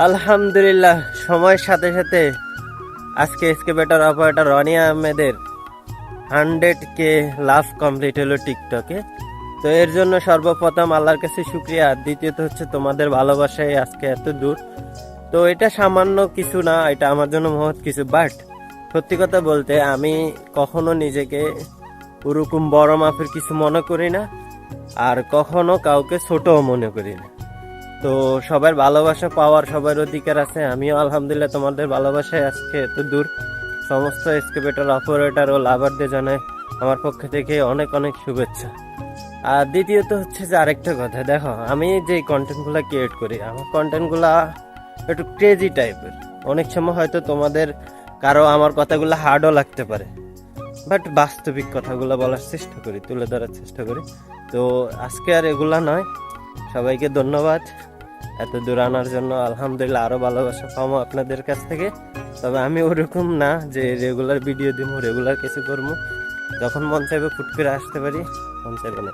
আলহামদুলিল্লাহ, সময়ের সাথে সাথে আজকে এক্সকেভেটর অপারেটর রনি আহমেদের 100K লাভ কমপ্লিট হলো টিকটকে। তো এর জন্য সর্বপ্রথম আল্লাহর কাছে শুক্রিয়া, আর দ্বিতীয়ত হচ্ছে তোমাদের ভালোবাসায় আজকে এত দূর। তো এটা সামান্য কিছু না, এটা আমার জন্য মহৎ কিছু। বাট সত্যি কথা বলতে আমি কখনো নিজেকে ওরকম বড় মাপের কিছু মনে করি না, আর কখনো কাউকে ছোটও মনে করি না। তো সবার ভালোবাসা পাওয়ার সবার অধিকার আছে। আমিও আলহামদুলিল্লাহ তোমাদের ভালোবাসায় আজকে এত দূর। সমস্ত এক্সকেভেটর অপারেটর ও লাভারদের জানাই আমার পক্ষ থেকে অনেক অনেক শুভেচ্ছা। আর দ্বিতীয়ত হচ্ছে যে আরেকটা কথা, দেখো আমি যে কন্টেন্টগুলো ক্রিয়েট করি, আমার কন্টেন্টগুলা একটু ক্রেজি টাইপের। অনেক সময় হয়তো তোমাদের কারো আমার কথাগুলো হার্ডও লাগতে পারে, বাট বাস্তবিক কথাগুলো বলার চেষ্টা করি, তুলে ধরার চেষ্টা করি। তো আজকে আর এগুলা নয়, সবাইকে ধন্যবাদ এত দূর আনার জন্য। আলহামদুলিল্লাহ, আরও ভালোবাসা পাবো আপনাদের কাছ থেকে। তবে আমি ওরকম না যে রেগুলার ভিডিও দিব, রেগুলার কিছু করবো। যখন মন চাইবে ফুট করে আসতে পারি, মন চাইবে না।